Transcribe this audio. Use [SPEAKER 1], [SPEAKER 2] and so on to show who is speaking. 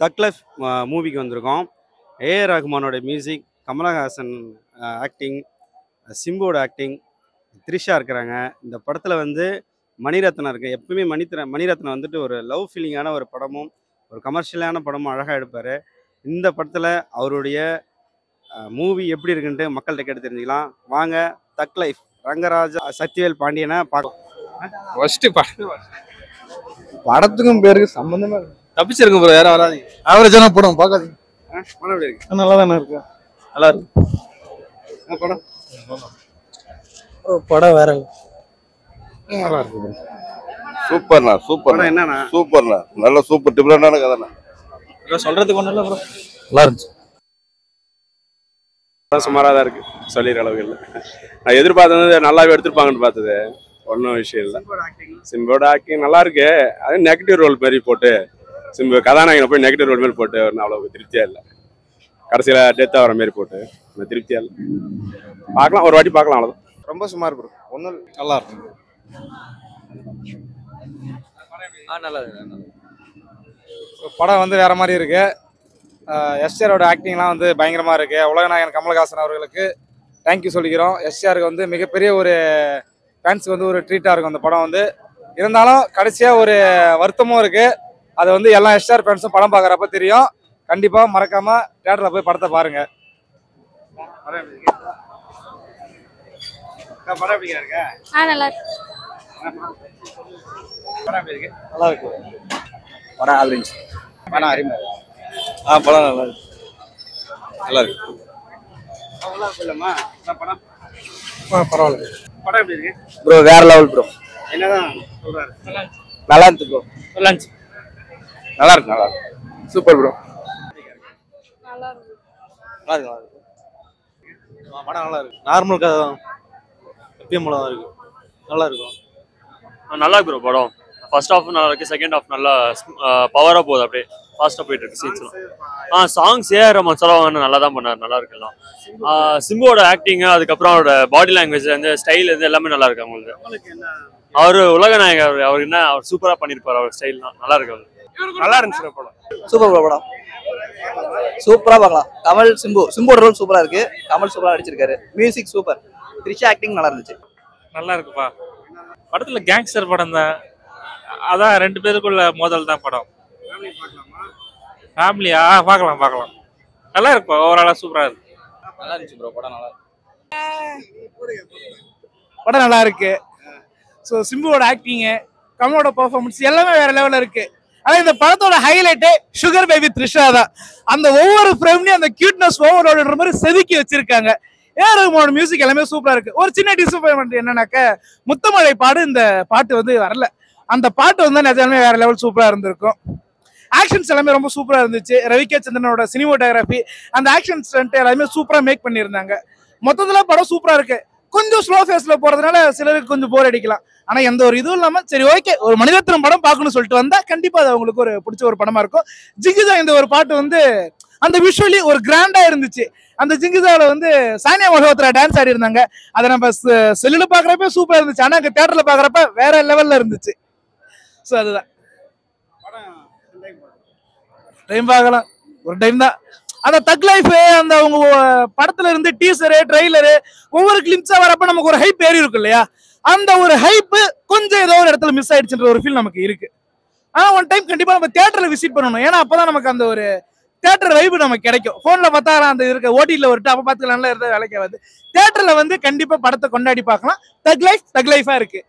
[SPEAKER 1] தக் லைஃப் மூவிக்கு வந்திருக்கோம். ஏஆர் ரஹ்மானோட மியூசிக், கமலஹாசன் ஆக்டிங், சிம்புவோட ஆக்டிங், த்ரிஷா இருக்கிறாங்க. இந்த படத்தில் வந்து மணிரத்னம் இருக்குது. எப்பவுமே மணிரத்னம் வந்துட்டு ஒரு லவ் ஃபீலிங்கான ஒரு படமும் ஒரு கமர்ஷியலான படமும் அழகாக எடுப்பார். இந்த படத்தில் அவருடைய மூவி எப்படி இருக்குன்ட்டு மக்கள்கிட்ட கேட்டு தெரிஞ்சுக்கலாம். வாங்க, தக் லைஃப் ரங்கராஜா சக்திவேல் பாண்டியனை பார்க்கலாம்.
[SPEAKER 2] ஃபர்ஸ்ட் படத்துக்கும் பேருக்கு சம்பந்தமே
[SPEAKER 1] தப்பிச்சிருக்கும் ப்ரோ, யாரும் வராதிங்க.
[SPEAKER 2] ஆவரேஜான படம் பார்க்காதீங்க.
[SPEAKER 1] படம் எப்படி இருக்கு?
[SPEAKER 2] நல்லா தானே இருக்கு.
[SPEAKER 1] நல்லா இருக்கு படம்.
[SPEAKER 2] படம் வேற நல்லா இருக்கு.
[SPEAKER 3] சூப்பர்ண்ணா, சூப்பர்.
[SPEAKER 1] என்னண்ணா?
[SPEAKER 3] சூப்பர்ண்ணா, நல்ல சூப்பர் டிஃபரெண்டான கதைண்ணா.
[SPEAKER 1] சொல்றதுக்கு ஒன்றும் இல்லை ப்ரோ,
[SPEAKER 2] நல்லா இருந்துச்சு.
[SPEAKER 1] சுமாராக தான் இருக்கு, சொல்லிடுற அளவுக்கு இல்லை. நான் எதிர்பார்த்தது நல்லாவே எடுத்துருப்பாங்கன்னு பார்த்தது ஒன்றும் விஷயம் இல்லை. சிம்போட ஆக்டிங் நல்லா இருக்கு. அது நெகட்டிவ் ரோல் மாதிரி போட்டு சிம்பு கதாநாயகனை போய் நெகட்டிவ் ரோல் மாதிரி போட்டு அவ்வளவு திருப்தியா இல்லை. கடைசியில் டெத்தாக வர மாதிரி போட்டு திருப்தியா இல்லை. பார்க்கலாம், ஒரு வாட்டி பார்க்கலாம், அவ்வளோதான்.
[SPEAKER 2] ரொம்ப சுமார் ப்ரோ, ஒன்றும் நல்லா இருக்கு.
[SPEAKER 1] நல்லா
[SPEAKER 2] படம் வந்து வேற மாதிரி இருக்கு. எஸ்ஆரோட ஆக்டிங்லாம் வந்து பயங்கரமா இருக்கு. உலகநாயகன் கமலஹாசன் அவர்களுக்கு தேங்க்யூ சொல்லிக்கிறோம். எஸ்ஆருக்கு வந்து மிகப்பெரிய ஒரு ஃபேன்ஸுக்கு வந்து ஒரு ட்ரீட்டாக இருக்கும் அந்த படம் வந்து. இருந்தாலும் கடைசியாக ஒரு வருத்தமும் இருக்கு. அது வந்து எல்லா எஸ்ஆர் ஃபேன்ஸும் படம் பார்க்குறப்ப தெரியும். கண்டிப்பாக மறக்காம தியேட்டரில் போய் படத்தை பாருங்க.
[SPEAKER 4] நல்லா இருக்கு.
[SPEAKER 2] நல்லா இருக்கு.
[SPEAKER 1] படம் ஆவரேஜ்.
[SPEAKER 2] படம் அருமை.
[SPEAKER 1] படம் நல்லா இருக்கு. நல்லா இருக்கு. படம்
[SPEAKER 2] பரவாயில்ல.
[SPEAKER 1] படம் எப்படி இருக்கு
[SPEAKER 2] ப்ரோ? வேற லெவல் ப்ரோ.
[SPEAKER 1] என்னதான் சொல்றாரு?
[SPEAKER 2] நல்லா இருந்துச்சு ப்ரோ. நல்லா இருந்துச்சு.
[SPEAKER 1] நல்லா இருக்கு, நல்லா இருக்கு.
[SPEAKER 2] Super bro.
[SPEAKER 4] நல்லா இருக்கு.
[SPEAKER 2] நல்லா இருக்கு, நல்லா இருக்கு. படம் நல்லா இருக்கு. நார்மல் கதை தான், எப்பயும் போல தான் இருக்கு. நல்லா இருக்கும்.
[SPEAKER 5] நல்லா இருக்கு ப்ரோ படம். ஃபர்ஸ்ட் ஹாஃப் நல்லா இருக்கு, செகண்ட் ஹாஃப் நல்லா பவராக போகுது, அப்படியே ஃபாஸ்ட்டாக போயிட்டு இருக்கு சீன்ஸ்லாம். சாங்ஸ் ஏஆர் ரஹ்மான் சொல்லுவாங்க, நல்லா தான் பண்ணார், நல்லா இருக்கு எல்லாம். சிம்புவோட ஆக்டிங், அதுக்கப்புறம் அவரோட பாடி லாங்குவேஜ், அந்த ஸ்டைல் இது எல்லாமே நல்லா இருக்கு அவங்களுக்கு. அவர் உலகநாயகர், அவர் என்ன அவர் சூப்பராக பண்ணியிருப்பார், அவர் ஸ்டைல்லாம் நல்லா இருக்கு. அவர் நல்லா இருந்துச்சு படம்.
[SPEAKER 6] சூப்பர் ப்ரோ படம். சூப்பரா பார்க்கலாம். கமல் சிம்போட ரோல் சூப்பரா இருக்கு. கமல் சூப்பரா நடிச்சிருக்காரு. Music super. த்ரிஷா ஆக்டிங் நல்லா இருந்துச்சு.
[SPEAKER 7] நல்லா இருக்குப்பா. படத்துல கேங்ஸ்டர் படம் தான், அதான் ரெண்டு பேருக்குள்ள மோதல் தான் படம். ஃபேமிலியா பார்க்கலாம். நல்லா இருக்குப்பா, ஓவராலா சூப்பரா இருக்கு.
[SPEAKER 6] நல்லா இருந்துச்சு ப்ரோ படம். நல்லா
[SPEAKER 8] படம் நல்லா இருக்கு. ஸோ சிம்புவோட ஆக்டிங்கு, கமலோட பெர்ஃபார்மன்ஸ் எல்லாமே வேற லெவலில் இருக்கு. ஆனால் இந்த படத்தோட ஹைலைட்டே சுகர் பேபி த்ரிஷா தான். அந்த ஒவ்வொரு ஃப்ரேம்லையும் அந்த கியூட்னஸ் ஓவரோடுன்ற மாதிரி செதுக்கி வச்சிருக்காங்க. ஏஆர் ரஹ்மானோட மியூசிக் எல்லாமே சூப்பரா இருக்கு. ஒரு சின்ன டிசப்பாயின்மெண்ட் என்னன்னாக்க முத்தமழை இந்த பாட்டு வந்து வரல. அந்த பாட்டு வந்து நிஜமே வேற லெவல் சூப்பரா இருந்திருக்கும். ஆக்ஷன்ஸ் எல்லாமே ரொம்ப சூப்பரா இருந்துச்சு. ரவிகே சந்திரனோட சினிமோட்டோகிராஃபி, அந்த ஆக்ஷன் ஸ்டண்ட் எல்லாமே சூப்பரா மேக் பண்ணியிருந்தாங்க. மொத்தத்துல படம் சூப்பரா இருக்கு. கொஞ்சம் ஸ்லோ ஃபேஸ்ல போறதுனால சிலருக்கு கொஞ்சம் போர் அடிக்கலாம். ஆனா எந்த ஒரு இதுவும் இல்லாம சரி ஓகே, ஒரு மணிரத்னம் படம் பார்க்கணும்னு சொல்லிட்டு வந்தா கண்டிப்பா அது அவங்களுக்கு ஒரு பிடிச்ச ஒரு படமா இருக்கும். ஜிங்கிதா இந்த ஒரு பாட்டு வந்து அந்த விஷுவலி ஒரு கிராண்டா இருந்துச்சு. அந்த ஜிங்கிதால வந்து சானியா மல்ஹோத்ரா டான்ஸ் ஆடி இருந்தாங்க. அதை நம்ம செல்லுல பாக்குறப்ப சூப்பரா இருந்துச்சு. ஆனா அங்க தியேட்டர்ல பாக்குறப்ப வேற லெவல்ல இருந்துச்சு. ஸோ அதுதான் டைம் பார்க்கலாம், ஒரு டைம் தான். அந்த தக் லைஃப், அந்த அவங்க படத்துல இருந்து டீசரு ட்ரெய்லரு ஒவ்வொரு கிளிம்ஸா வரப்ப நமக்கு ஒரு ஹைப் ஏறி இருக்கும் இல்லையா? அந்த ஒரு ஹைப் கொஞ்சம் ஏதோ ஒரு இடத்துல மிஸ் ஆயிடுச்சுன்ற ஒரு ஃபீல் நமக்கு இருக்கு. ஆனா ஒன் டைம் கண்டிப்பா நம்ம தியேட்டர்ல விசிட் பண்ணணும். ஏன்னா அப்பதான் நமக்கு அந்த ஒரு தியேட்டர் வைப்பு நமக்கு கிடைக்கும். போன்ல பார்த்தாலும் அந்த இருக்க ஓடில ஒரு அப்ப பார்த்துக்கலாம் இருந்தா வேலைக்கு ஆகாது. தியேட்டர்ல வந்து கண்டிப்பா படத்தை கொண்டாடி பார்க்கலாம். தக் லைஃபா இருக்கு.